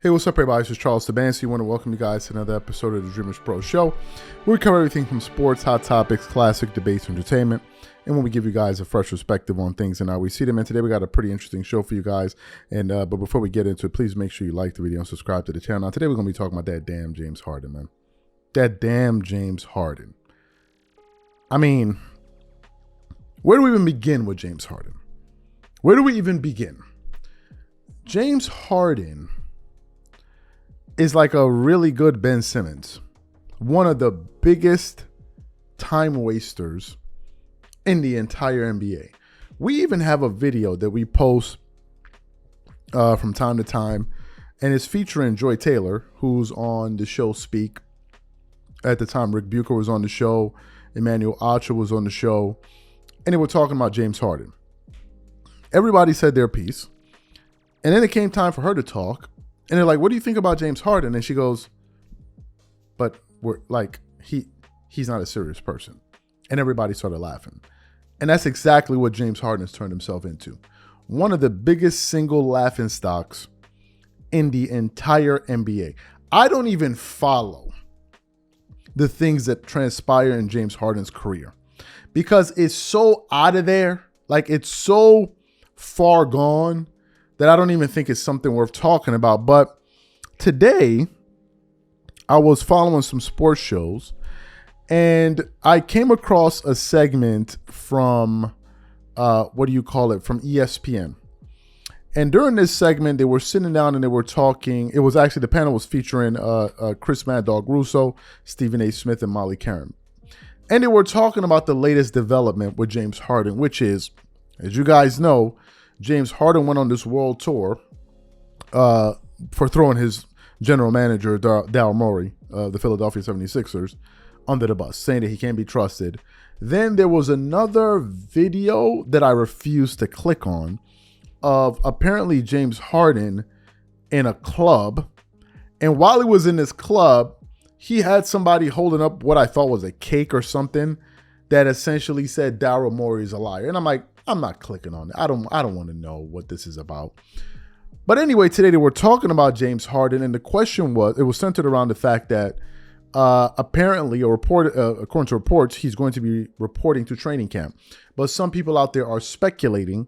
Hey, what's up, everybody? This is Charles Sabansi. I want to welcome you guys to another episode of the Dreamerspro Show, where we cover everything from sports, hot topics, classic debates, entertainment, and when we give you guys a fresh perspective on things and how we see them. And today we got a pretty interesting show for you guys. And but before we get into it, please make sure you like the video and subscribe to the channel. Now, today we're going to be talking about that damn James Harden, man. That damn James Harden. I mean, where do we even begin with James Harden? Where do we even begin? James Harden is like a really good Ben Simmons, one of the biggest time wasters in the entire NBA. We even have a video that we post from time to time, and it's featuring Joy Taylor, who's on the show Speak. At the time, Rick Bucher was on the show, Emmanuel Acha was on the show, and they were talking about James Harden. Everybody said their piece, and then it came time for her to talk. And they're like, what do you think about James Harden? And she goes, but we're like, he's not a serious person. And everybody started laughing. And that's exactly what James Harden has turned himself into. One of the biggest single laughing stocks in the entire NBA. I don't even follow the things that transpire in James Harden's career because it's so out of there. Like, it's so far gone that I don't even think it's something worth talking about. But today, I was following some sports shows, and I came across a segment from, from ESPN. And during this segment, they were sitting down and they were talking. It was actually, the panel was featuring Chris Mad Dog Russo, Stephen A. Smith, and Molly Karen. And they were talking about the latest development with James Harden, which is, as you guys know, James Harden went on this world tour for throwing his general manager, Daryl Morey, the Philadelphia 76ers, under the bus, saying that he can't be trusted. Then there was another video that I refused to click on of apparently James Harden in a club. And while he was in this club, he had somebody holding up what I thought was a cake or something that essentially said Daryl Morey is a liar. And I'm like, I'm not clicking on it. I don't want to know what this is about. But anyway, today they were talking about James Harden, and the question was centered around the fact that apparently, according to reports, he's going to be reporting to training camp. But some people out there are speculating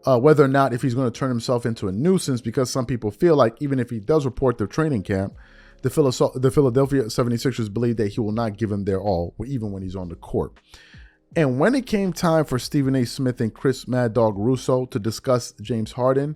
whether or not if he's going to turn himself into a nuisance, because some people feel like even if he does report to training camp, the Philadelphia 76ers believe that he will not give him their all, even when he's on the court. And when it came time for Stephen A. Smith and Chris Mad Dog Russo to discuss James Harden,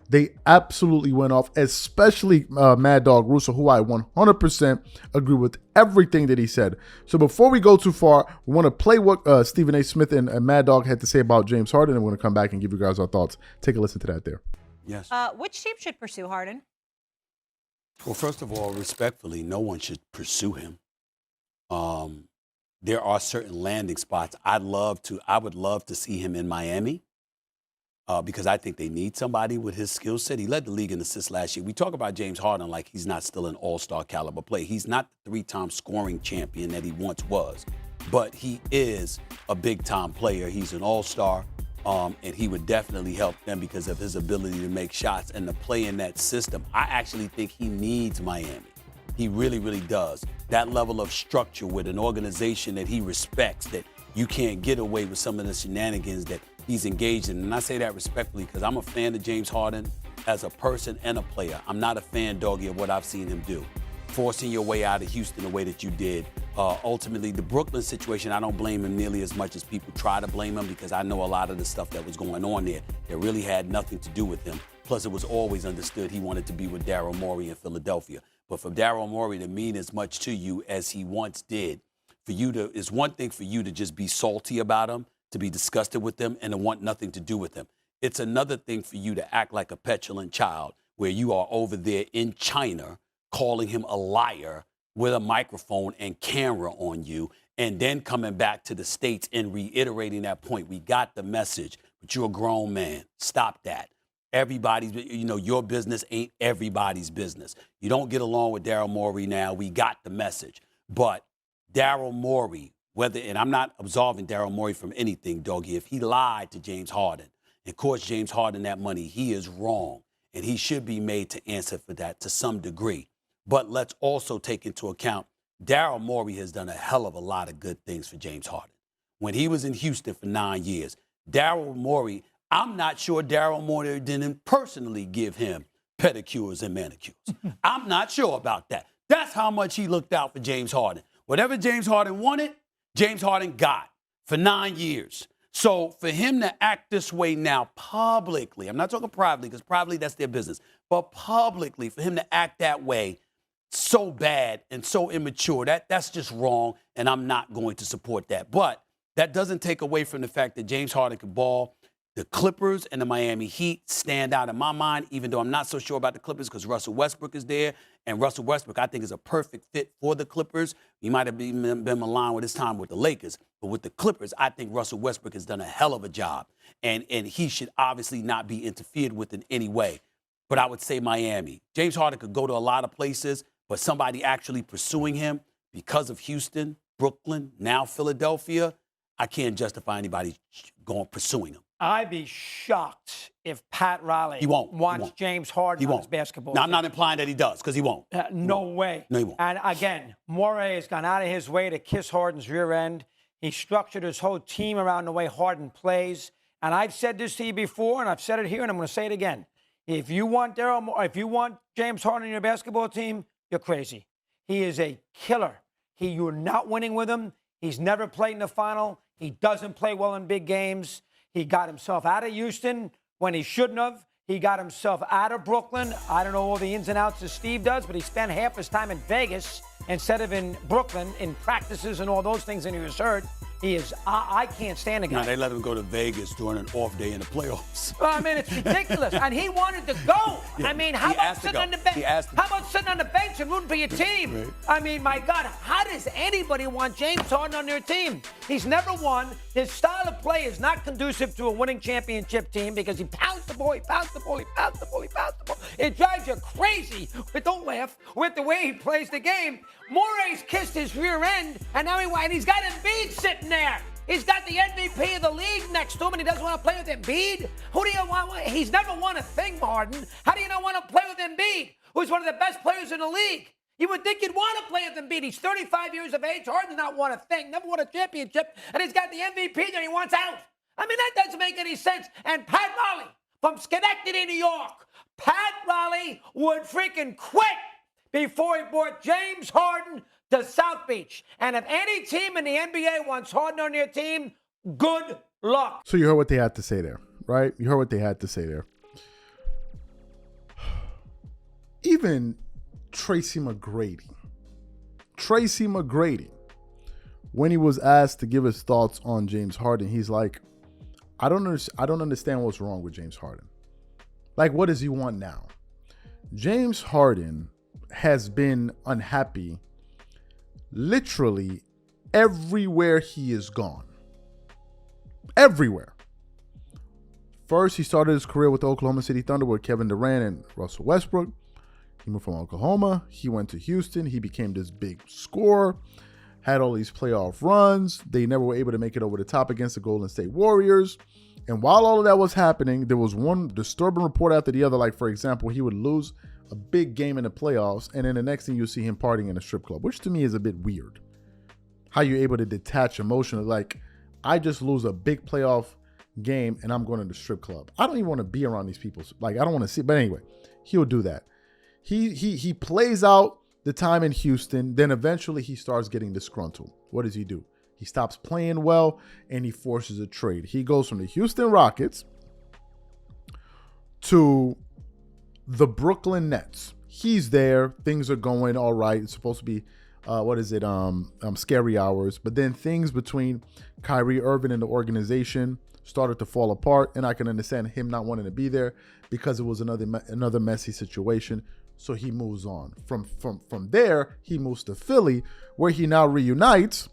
they absolutely went off, especially Mad Dog Russo, who I 100% agree with everything that he said. So before we go too far, we want to play what Stephen A. Smith and Mad Dog had to say about James Harden, and we're going to come back and give you guys our thoughts. Take a listen to that there. Yes. Which team should pursue Harden? Well, first of all, respectfully, no one should pursue him. There are certain landing spots. I would love to see him in Miami because I think they need somebody with his skill set. He led the league in assists last year. We talk about James Harden like he's not still an all-star caliber player. He's not the three-time scoring champion that he once was, but he is a big-time player. He's an all-star, and he would definitely help them because of his ability to make shots and to play in that system. I actually think he needs Miami. He really, really does. That level of structure with an organization that he respects, that you can't get away with some of the shenanigans that he's engaged in. And I say that respectfully because I'm a fan of James Harden as a person and a player. I'm not a fan, doggy, of what I've seen him do. Forcing your way out of Houston the way that you did. Ultimately, the Brooklyn situation, I don't blame him nearly as much as people try to blame him because I know a lot of the stuff that was going on there that really had nothing to do with him. Plus, it was always understood he wanted to be with Daryl Morey in Philadelphia. But for Daryl Morey to mean as much to you as he once did, it's one thing for you to just be salty about him, to be disgusted with him, and to want nothing to do with him. It's another thing for you to act like a petulant child where you are over there in China calling him a liar with a microphone and camera on you, and then coming back to the States and reiterating that point. We got the message, but you're a grown man. Stop that. Your business ain't everybody's business. You don't get along with Daryl Morey now. We got the message. But Daryl Morey, and I'm not absolving Daryl Morey from anything, doggy, if he lied to James Harden and cost James Harden that money, he is wrong. and he should be made to answer for that to some degree. But let's also take into account Daryl Morey has done a hell of a lot of good things for James Harden. When he was in Houston for 9 years, Daryl Morey, I'm not sure Daryl Morey didn't personally give him pedicures and manicures. I'm not sure about that. That's how much he looked out for James Harden. Whatever James Harden wanted, James Harden got for 9 years. So for him to act this way now publicly, I'm not talking privately because privately that's their business, but publicly for him to act that way so bad and so immature, that's just wrong, and I'm not going to support that. But that doesn't take away from the fact that James Harden can ball. The Clippers and the Miami Heat stand out in my mind, even though I'm not so sure about the Clippers because Russell Westbrook is there. And Russell Westbrook, I think, is a perfect fit for the Clippers. He might have been maligned with his time with the Lakers. But with the Clippers, I think Russell Westbrook has done a hell of a job. And he should obviously not be interfered with in any way. But I would say Miami. James Harden could go to a lot of places, but somebody actually pursuing him because of Houston, Brooklyn, now Philadelphia, I can't justify anybody pursuing him. I'd be shocked if Pat Riley wants James Harden on his basketball team. I'm not implying that he does, because he won't. No way. No, he won't. And again, Morey has gone out of his way to kiss Harden's rear end. He structured his whole team around the way Harden plays. And I've said this to you before, and I've said it here, and I'm going to say it again. If you want James Harden on your basketball team, you're crazy. He is a killer. You're not winning with him. He's never played in the final. He doesn't play well in big games. He got himself out of Houston when he shouldn't have. He got himself out of Brooklyn. I don't know all the ins and outs as Steve does, but he spent half his time in Vegas instead of in Brooklyn in practices and all those things, and he was hurt. I can't stand the guy. No, they let him go to Vegas during an off day in the playoffs. Well, I mean, it's ridiculous. And he wanted to go. Yeah. I mean, how about sitting on the bench? How about sitting on the bench and rooting for your team? Right. I mean, my God, how does anybody want James Harden on their team? He's never won. His style of play is not conducive to a winning championship team because he pounds the ball, he pounds the ball, he pounds the ball, he pounds the ball. It drives you crazy, but don't laugh, with the way he plays the game. Morey's kissed his rear end, and now he's got Embiid sitting there. He's got the MVP of the league next to him, and he doesn't want to play with Embiid? Who do you want? He's never won a thing, Harden. How do you not want to play with Embiid, who's one of the best players in the league? You would think you'd want to play with Embiid. He's 35 years of age. Harden's not won a thing, never won a championship, and he's got the MVP that he wants out. I mean, that doesn't make any sense. And Pat Riley from Schenectady, New York, Pat Riley would freaking quit before he brought James Harden to South Beach. And if any team in the NBA wants Harden on their team, good luck. So you heard what they had to say there, right? You heard what they had to say there. Even Tracy McGrady, when he was asked to give his thoughts on James Harden, he's like, I don't understand what's wrong with James Harden. Like, what does he want now? James Harden has been unhappy literally everywhere he is gone. Everywhere. First, he started his career with the Oklahoma City Thunder with Kevin Durant and Russell Westbrook. He moved from Oklahoma. He went to Houston. He became this big scorer, had all these playoff runs. They never were able to make it over the top against the Golden State Warriors. And while all of that was happening, there was one disturbing report after the other. Like, for example, he would lose a big game in the playoffs, and then the next thing you see him partying in a strip club, which to me is a bit weird. How you're able to detach emotionally. Like, I just lose a big playoff game, and I'm going to the strip club. I don't even want to be around these people. Like, I don't want to see. But anyway, he'll do that. He plays out the time in Houston. Then eventually he starts getting disgruntled. What does he do? He stops playing well, and he forces a trade. He goes from the Houston Rockets to the Nets. He's there. Things are going all right. It's supposed to be, scary hours. But then things between Kyrie Irving and the organization started to fall apart. And I can understand him not wanting to be there because it was another messy situation. So he moves on. From there, he moves to Philly, where he now reunites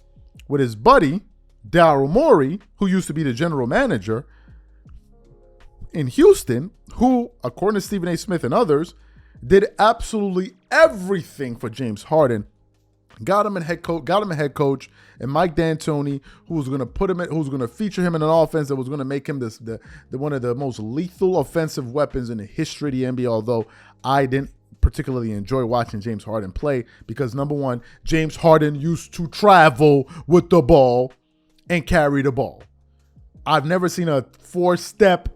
with his buddy, Daryl Morey, who used to be the general manager in Houston, who, according to Stephen A. Smith and others, did absolutely everything for James Harden Got him a head coach, and Mike D'Antoni, who was going to who's going to feature him in an offense that was going to make him the one of the most lethal offensive weapons in the history of the NBA. Although I didn't particularly enjoy watching James Harden play because, number one, James Harden used to travel with the ball and carry the ball. I've never seen a four-step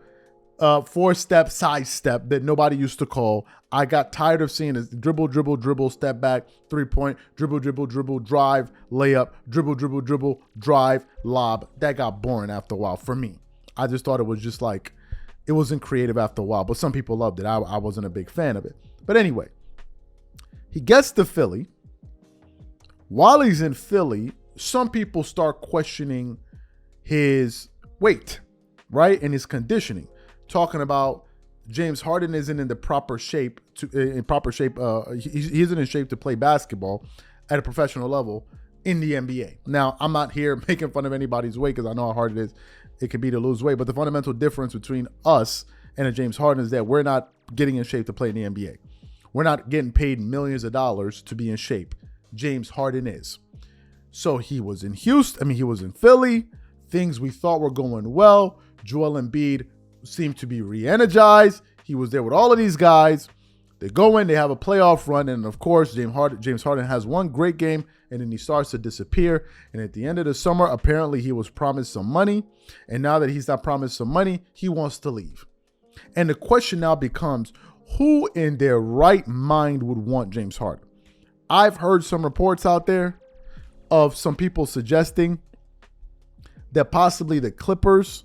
side step that nobody used to call. I got tired of seeing this dribble, step back, 3-point, dribble, drive, layup, dribble, drive, lob. That got boring after a while for me. I just thought it was just like, it wasn't creative after a while, but some people loved it. I wasn't a big fan of it. But anyway, he gets to Philly. While he's in Philly, some people start questioning his weight, right? And his conditioning. Talking about James Harden isn't in the proper shape he isn't in shape to play basketball at a professional level in the NBA. Now, I'm not here making fun of anybody's weight because I know how hard it can be to lose weight. But the fundamental difference between us and a James Harden is that we're not getting in shape to play in the NBA. We're not getting paid millions of dollars to be in shape. James Harden is. So he was in Houston. He was in Philly. Things we thought were going well. Joel Embiid seemed to be re-energized. He was there with all of these guys. They go in, they have a playoff run, and of course, James Harden has one great game, and then he starts to disappear. And at the end of the summer, apparently he was promised some money, and now that he's not promised some money, he wants to leave. And the question now becomes, who in their right mind would want James Harden? I've heard some reports out there of some people suggesting that possibly the Clippers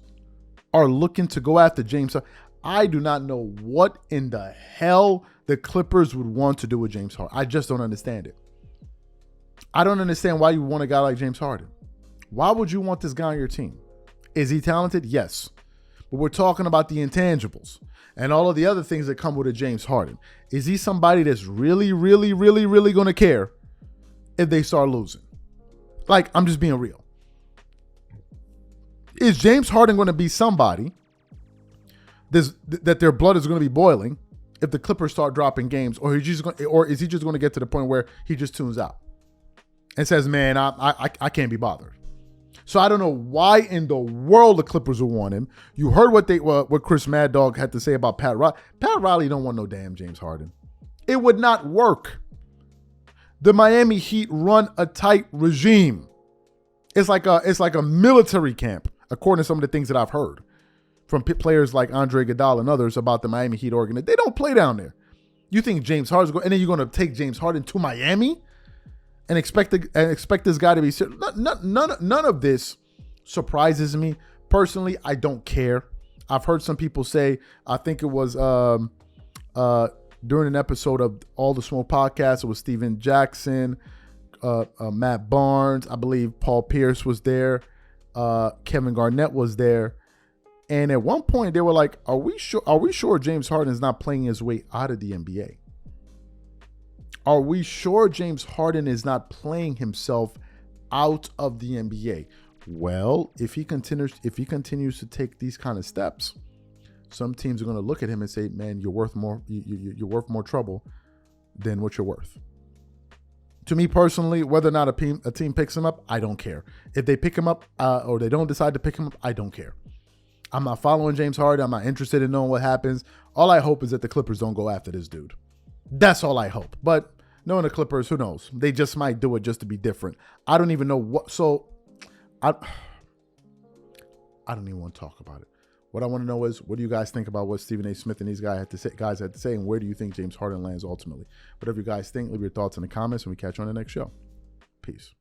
are looking to go after James Harden. I do not know what in the hell the Clippers would want to do with James Harden. I just don't understand it. I don't understand why you want a guy like James Harden. Why would you want this guy on your team? Is he talented? Yes. But we're talking about the intangibles and all of the other things that come with a James Harden. Is he somebody that's really going to care if they start losing? Like, I'm just being real. Is James Harden going to be somebody that their blood is going to be boiling if the Clippers start dropping games, or is he just going to get to the point where he just tunes out and says, "Man, I can't be bothered." So I don't know why in the world the Clippers will want him. You heard what Chris Mad Dog had to say about Pat Riley. Pat Riley don't want no damn James Harden. It would not work. The Miami Heat run a tight regime. It's like a military camp, according to some of the things that I've heard from players like Andre Iguodala and others about the Miami Heat organization. They don't play down there. You think James Harden's going, and then you're going to take James Harden to Miami and expect this guy to be serious? None of this surprises me. Personally, I don't care. I've heard some people say, I think it was during an episode of All the Smoke podcast, it was Steven Jackson, Matt Barnes, I believe Paul Pierce was there, Kevin Garnett was there. And at one point they were like, are we sure James Harden is not playing his way out of the NBA? Are we sure James Harden is not playing himself out of the NBA? Well, if he continues to take these kind of steps, some teams are going to look at him and say, "Man, you're worth more. You're worth more trouble than what you're worth." To me personally, whether or not a team picks him up, I don't care. If they pick him up or they don't decide to pick him up, I don't care. I'm not following James Harden. I'm not interested in knowing what happens. All I hope is that the Clippers don't go after this dude. That's all I hope. But knowing the Clippers, who knows? They just might do it just to be different. I don't even know what. So I don't even want to talk about it. What I want to know is, what do you guys think about what Stephen A. Smith and these guys had to say, and where do you think James Harden lands ultimately? Whatever you guys think, leave your thoughts in the comments, and we catch you on the next show. Peace.